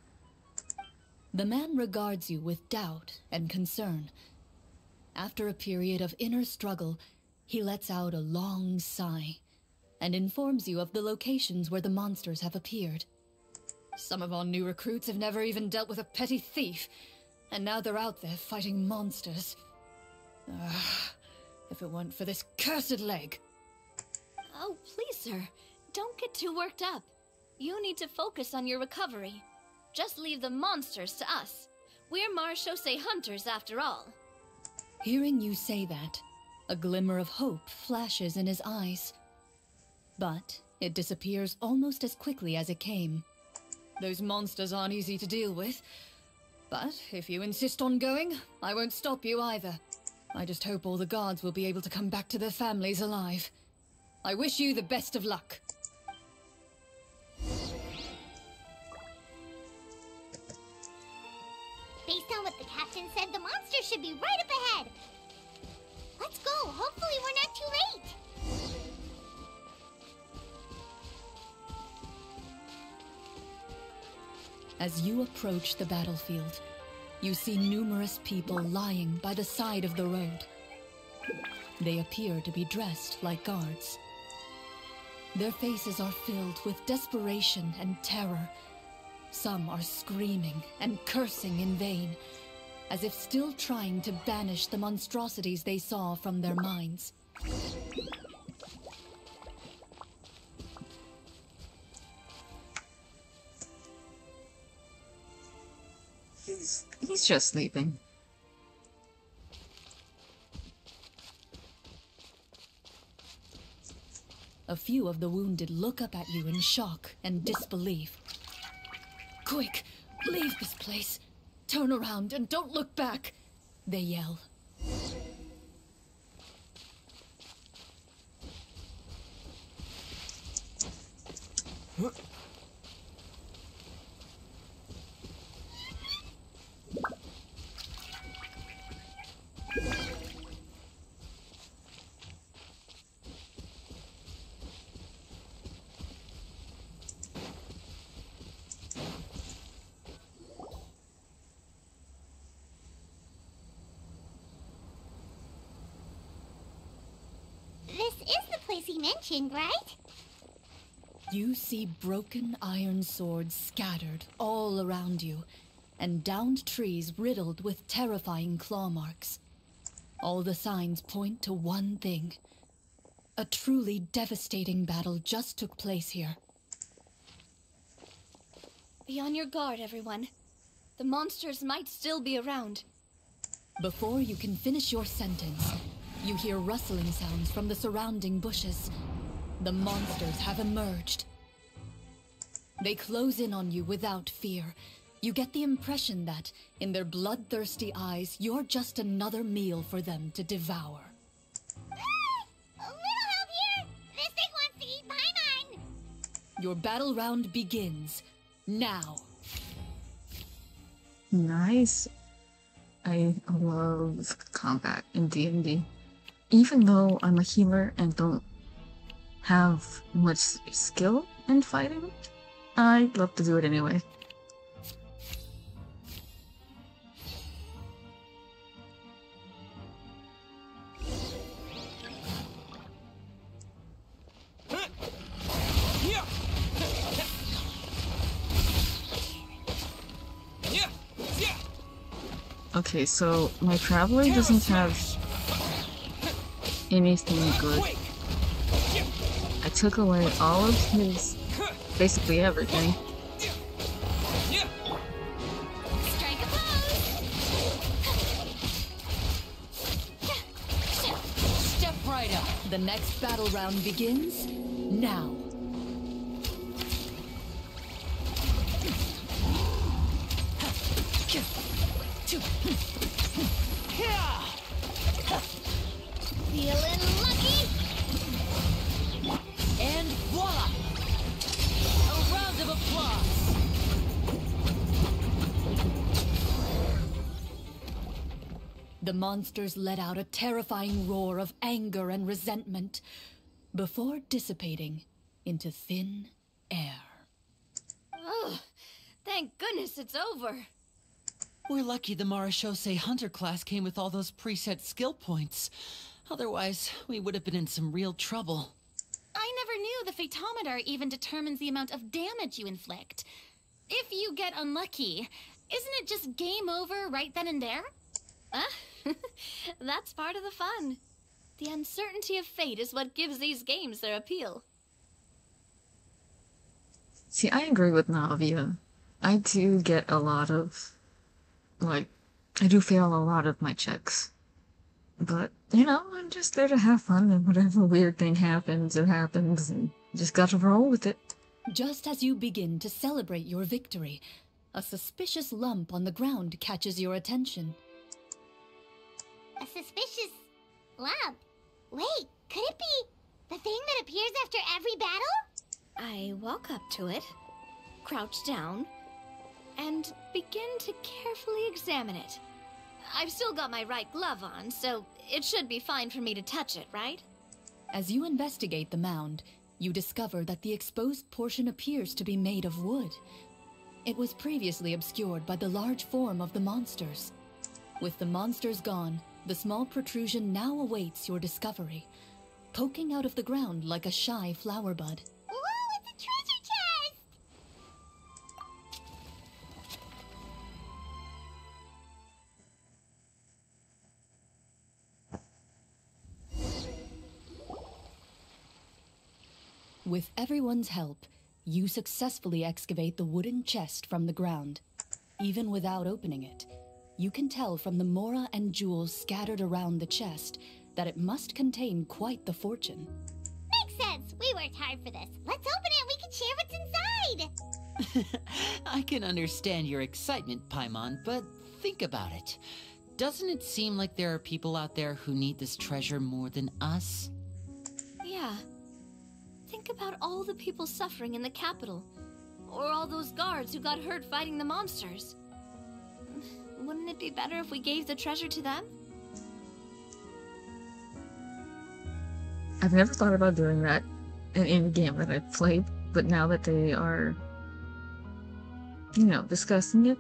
The man regards you with doubt and concern. After a period of inner struggle, he lets out a long sigh and informs you of the locations where the monsters have appeared. Some of our new recruits have never even dealt with a petty thief, and now they're out there fighting monsters. If it weren't for this cursed leg. Oh, please, sir. Don't get too worked up. You need to focus on your recovery. Just leave the monsters to us. We're Marachose hunters, after all. Hearing you say that, a glimmer of hope flashes in his eyes. But it disappears almost as quickly as it came. Those monsters aren't easy to deal with. But if you insist on going, I won't stop you either. I just hope all the guards will be able to come back to their families alive. I wish you the best of luck. Based on what the captain said, the monster should be right up ahead. Let's go. Hopefully we're not too late. As you approach the battlefield, you see numerous people lying by the side of the road. They appear to be dressed like guards. Their faces are filled with desperation and terror. Some are screaming and cursing in vain, as if still trying to banish the monstrosities they saw from their minds. He's just sleeping. A few of the wounded look up at you in shock and disbelief. Quick, leave this place. Turn around and don't look back, they yell. This is the place he mentioned, right? You see broken iron swords scattered all around you, and downed trees riddled with terrifying claw marks. All the signs point to one thing. A truly devastating battle just took place here. Be on your guard, everyone. The monsters might still be around. Before you can finish your sentence, you hear rustling sounds from the surrounding bushes. The monsters have emerged. They close in on you without fear. You get the impression that, in their bloodthirsty eyes, you're just another meal for them to devour. A little help here! This thing wants to eat Paimon! Your battle round begins now. Nice. I love combat in D&D. Even though I'm a healer and don't have much skill in fighting, I love to do it anyway. Okay, so my Traveler doesn't have anything good. I took away all of his, basically everything. Strike a pose! Step right up. The next battle round begins now. Feeling lucky? And voila! A round of applause! The monsters let out a terrifying roar of anger and resentment before dissipating into thin air. Ugh, thank goodness it's over. We're lucky the Marashose Hunter class came with all those preset skill points. Otherwise, we would have been in some real trouble. I never knew the Fatometer even determines the amount of damage you inflict. If you get unlucky, isn't it just game over right then and there? That's part of the fun. The uncertainty of fate is what gives these games their appeal. See, I agree with Navia. I do get a lot of, I do fail a lot of my checks. But, you know, I'm just there to have fun, and whatever weird thing happens, it happens, and just gotta roll with it. Just as you begin to celebrate your victory, a suspicious lump on the ground catches your attention. A suspicious lump? Wait, could it be the thing that appears after every battle? I walk up to it, crouch down, and begin to carefully examine it. I've still got my right glove on, so it should be fine for me to touch it, right? As you investigate the mound, you discover that the exposed portion appears to be made of wood. It was previously obscured by the large form of the monsters. With the monsters gone, the small protrusion now awaits your discovery, poking out of the ground like a shy flower bud. Whoa, it's a treasure chest! With everyone's help, you successfully excavate the wooden chest from the ground. Even without opening it, you can tell from the mora and jewels scattered around the chest that it must contain quite the fortune. Makes sense. We worked hard for this. Let's open it and we can share what's inside. I can understand your excitement, Paimon, but think about it. Doesn't it seem like there are people out there who need this treasure more than us? Yeah. Think about all the people suffering in the capital. Or all those guards who got hurt fighting the monsters. Wouldn't it be better if we gave the treasure to them? I've never thought about doing that in any game that I've played, but now that they are, you know, discussing it,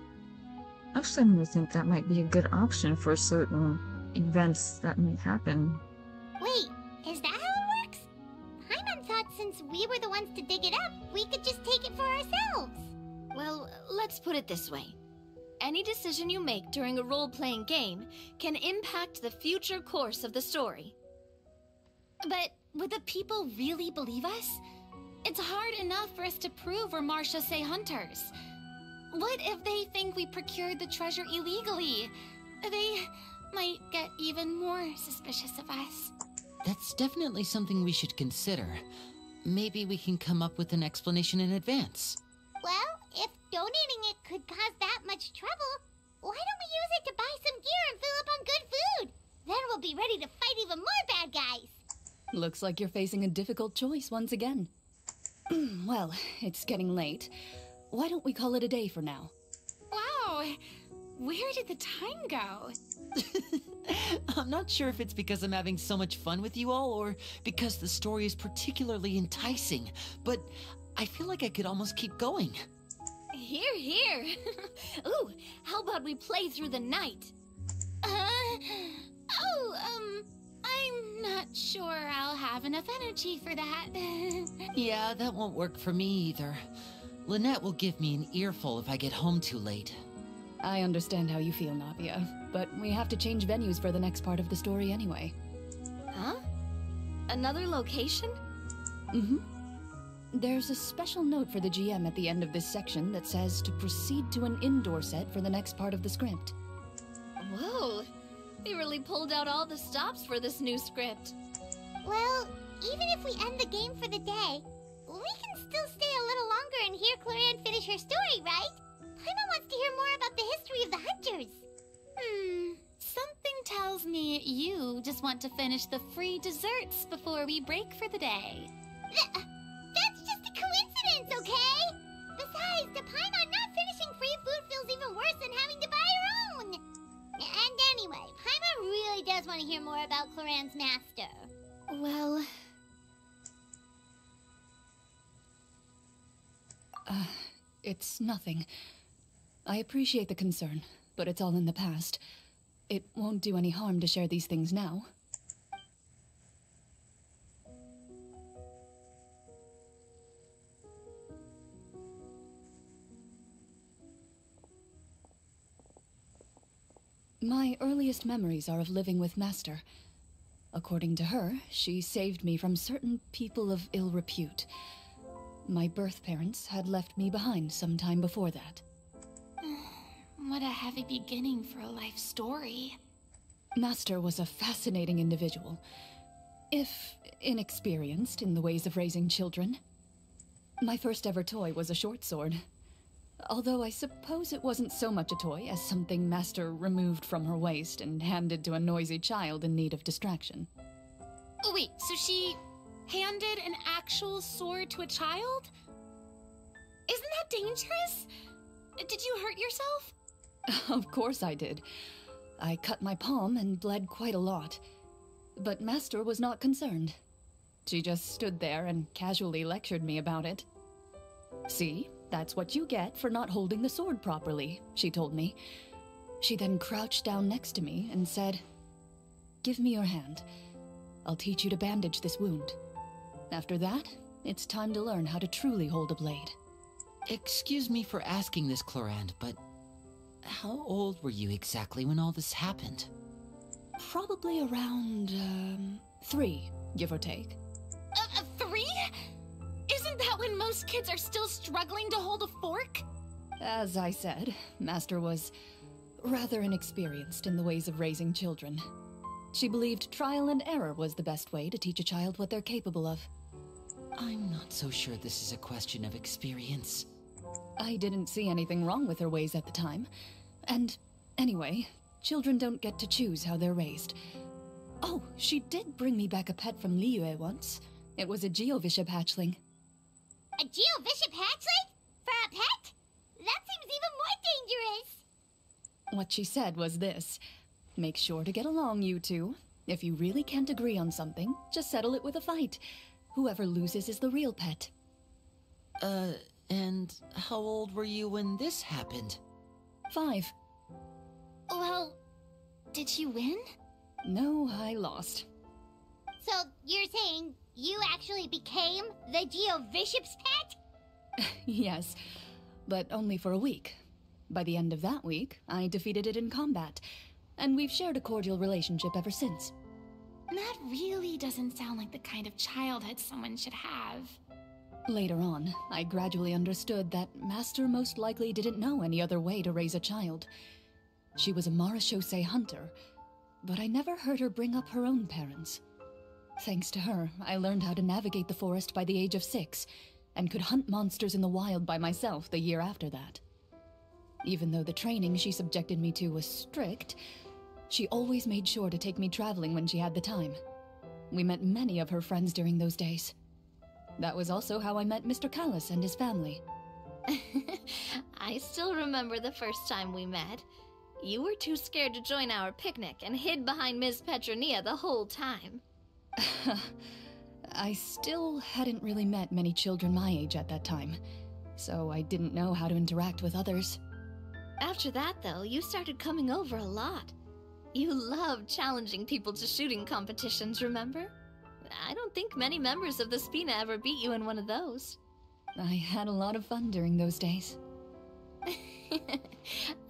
I'm starting to think that might be a good option for certain events that may happen. Wait, is that how it works? Paimon thought since we were the ones to dig it up, we could just take it for ourselves. Well, let's put it this way. Any decision you make during a role-playing game can impact the future course of the story. But would the people really believe us? It's hard enough for us to prove we're Marshose hunters. What if they think we procured the treasure illegally? They might get even more suspicious of us. That's definitely something we should consider. Maybe we can come up with an explanation in advance. Well, if donating it could cause that much trouble, why don't we use it to buy some gear and fill up on good food? Then we'll be ready to fight even more bad guys. Looks like you're facing a difficult choice once again. Well, it's getting late. Why don't we call it a day for now? Wow, where did the time go? I'm not sure if it's because I'm having so much fun with you all, or because the story is particularly enticing, but I feel like I could almost keep going. Here, here. Ooh, how about we play through the night? I'm not sure I'll have enough energy for that. Yeah, that won't work for me either. Lynette will give me an earful if I get home too late. I understand how you feel, Navia, but we have to change venues for the next part of the story anyway. Huh? Another location? Mm-hmm. There's a special note for the GM at the end of this section that says to proceed to an indoor set for the next part of the script. Whoa, they really pulled out all the stops for this new script. Well, even if we end the game for the day, we can still stay a little longer and hear Clorinde finish her story, right? Paimon wants to hear more about the history of the Hunters. Something tells me you just want to finish the free desserts before we break for the day. That's just a coincidence, okay? Besides, to Paimon, not finishing free food feels even worse than having to buy her own. And anyway, Paimon really does want to hear more about Clorinde's master. Well, It's nothing. I appreciate the concern, but it's all in the past. It won't do any harm to share these things now. My earliest memories are of living with Master. According to her, she saved me from certain people of ill repute. My birth parents had left me behind some time before that. what a heavy beginning for a life story. Master was a fascinating individual, if inexperienced in the ways of raising children. My first ever toy was a short sword. Although I suppose it wasn't so much a toy as something Master removed from her waist and handed to a noisy child in need of distraction. Oh wait, so she handed an actual sword to a child? Isn't that dangerous? Did you hurt yourself? Of course I did. I cut my palm and bled quite a lot. But Master was not concerned. She just stood there and casually lectured me about it. See? That's what you get for not holding the sword properly, she told me. She then crouched down next to me and said, "Give me your hand. I'll teach you to bandage this wound. After that, it's time to learn how to truly hold a blade." Excuse me for asking this, Clorinde, but how old were you exactly when all this happened? Probably around, 3, give or take. 3? Isn't that when most kids are still struggling to hold a fork? As I said, Master was rather inexperienced in the ways of raising children. She believed trial and error was the best way to teach a child what they're capable of. I'm not so sure this is a question of experience. I didn't see anything wrong with her ways at the time. And anyway, children don't get to choose how they're raised. Oh, she did bring me back a pet from Liyue once. It was a Geovishap hatchling. A Geovishap hatchling? For a pet? That seems even more dangerous. What she said was this: make sure to get along, you two. If you really can't agree on something, just settle it with a fight. Whoever loses is the real pet. And how old were you when this happened? 5. Well, did you win? No, I lost. So you're saying you actually became the Geovishap's pet? Yes, but only for a week. By the end of that week, I defeated it in combat, and we've shared a cordial relationship ever since. That really doesn't sound like the kind of childhood someone should have. Later on, I gradually understood that Master most likely didn't know any other way to raise a child. She was a Marashosei hunter, but I never heard her bring up her own parents. Thanks to her, I learned how to navigate the forest by the age of 6, and could hunt monsters in the wild by myself the year after that. Even though the training she subjected me to was strict, she always made sure to take me traveling when she had the time. We met many of her friends during those days. That was also how I met Mr. Callis and his family. I still remember the first time we met. You were too scared to join our picnic and hid behind Ms. Petronia the whole time. I still hadn't really met many children my age at that time, so I didn't know how to interact with others. After that, though, you started coming over a lot. You loved challenging people to shooting competitions, remember? I don't think many members of the Spina ever beat you in one of those. I had a lot of fun during those days.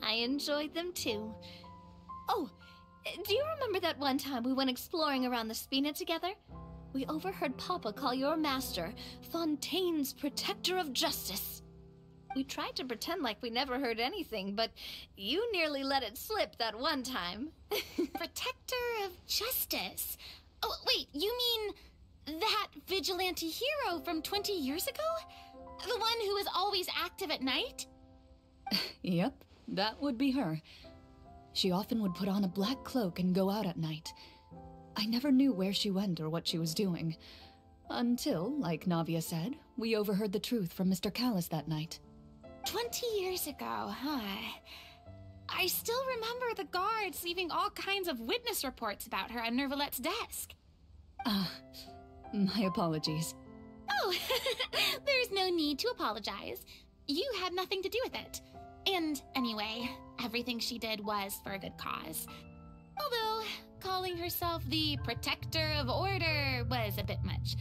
I enjoyed them too. Oh, do you remember that one time we went exploring around the Spina together? We overheard Papa call your master Fontaine's Protector of Justice. We tried to pretend like we never heard anything, but you nearly let it slip that one time. Protector of Justice? Oh, wait, you mean that vigilante hero from 20 years ago? The one who was always active at night? Yep, that would be her. She often would put on a black cloak and go out at night. I never knew where she went or what she was doing. Until, like Navia said, we overheard the truth from Mr. Callis that night. 20 years ago, huh? I still remember the guards leaving all kinds of witness reports about her on Nervalette's desk. My apologies. Oh, there's no need to apologize. You had nothing to do with it. And anyway, everything she did was for a good cause. Although, calling herself the Protector of Order was a bit much.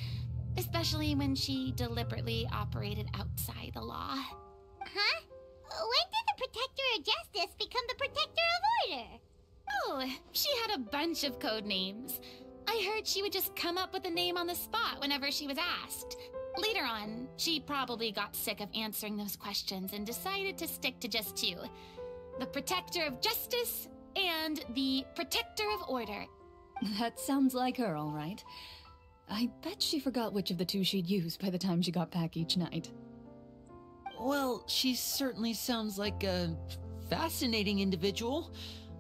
Especially when she deliberately operated outside the law. Huh? When did the Protector of Justice become the Protector of Order? Oh, she had a bunch of code names. I heard she would just come up with a name on the spot whenever she was asked. Later on, she probably got sick of answering those questions and decided to stick to just two. The Protector of Justice and the Protector of Order. That sounds like her, all right. I bet she forgot which of the two she'd use by the time she got back each night. Well, she certainly sounds like a fascinating individual.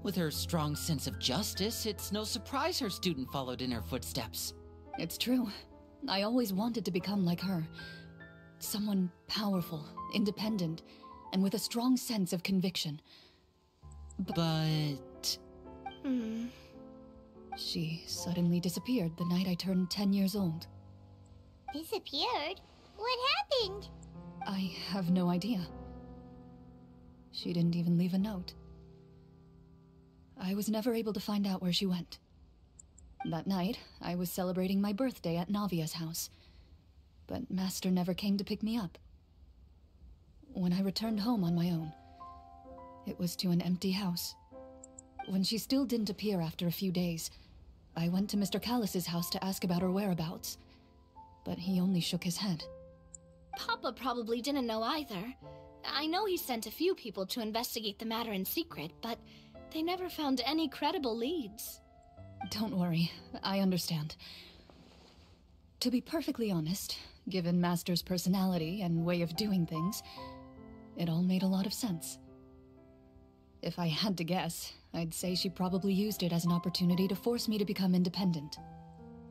With her strong sense of justice, it's no surprise her student followed in her footsteps. It's true. I always wanted to become like her. Someone powerful, independent, and with a strong sense of conviction. But... She suddenly disappeared the night I turned 10 years old. Disappeared? What happened? I have no idea. She didn't even leave a note. I was never able to find out where she went. That night, I was celebrating my birthday at Navia's house, but Master never came to pick me up. When I returned home on my own, it was to an empty house. When she still didn't appear after a few days, I went to Mr. Callis's house to ask about her whereabouts, but he only shook his head. Papa probably didn't know either. I know he sent a few people to investigate the matter in secret, but they never found any credible leads. Don't worry, I understand. To be perfectly honest, given Master's personality and way of doing things, it all made a lot of sense. If I had to guess, I'd say she probably used it as an opportunity to force me to become independent.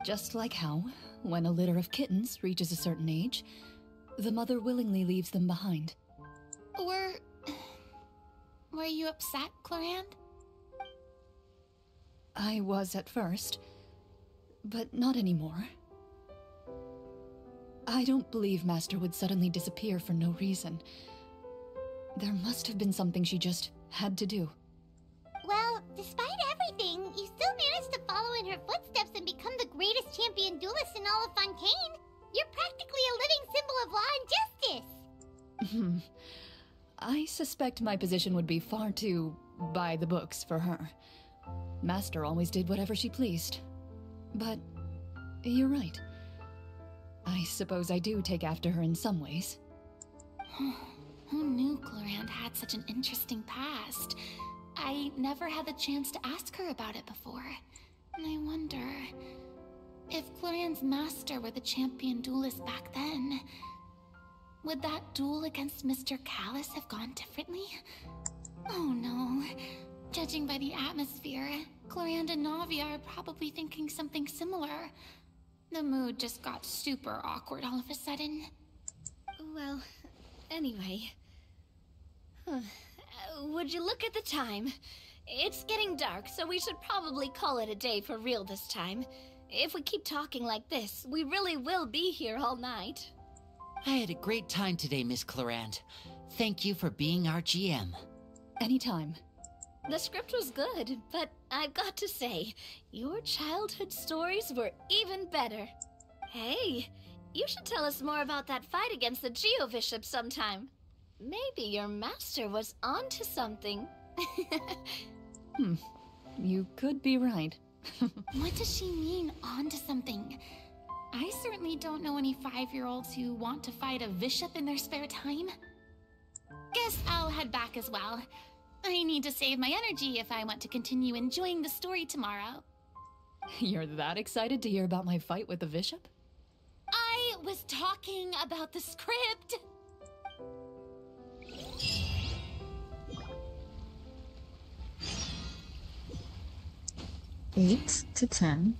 Just like how, when a litter of kittens reaches a certain age, the mother willingly leaves them behind. Were you upset, Clorinde? I was at first, but not anymore. I don't believe Master would suddenly disappear for no reason. There must have been something she just had to do. Well, despite everything, you still managed to follow in her footsteps and become the greatest champion duelist in all of Fontaine. You're practically a living symbol of law and justice. I suspect my position would be far too by the books for her. Master always did whatever she pleased. But you're right. I suppose I do take after her in some ways. Who knew Clorinde had such an interesting past? I never had the chance to ask her about it before. And I wonder... if Clorinde's master were the champion duelist back then, would that duel against Mr. Callis have gone differently? Oh no. Judging by the atmosphere, Clorinde and Navia are probably thinking something similar. The mood just got super awkward all of a sudden. Well, anyway. Would you look at the time? It's getting dark, so we should probably call it a day for real this time. If we keep talking like this, we really will be here all night. I had a great time today, Miss Clorinde. Thank you for being our GM. Anytime. The script was good, but I've got to say, your childhood stories were even better. Hey, you should tell us more about that fight against the Geo-Bishop sometime. Maybe your master was onto something. You could be right. What does she mean, onto something? I certainly don't know any 5-year-olds who want to fight a bishop in their spare time. Guess I'll head back as well. I need to save my energy if I want to continue enjoying the story tomorrow. You're that excited to hear about my fight with the bishop? I was talking about the script. 8 to 10.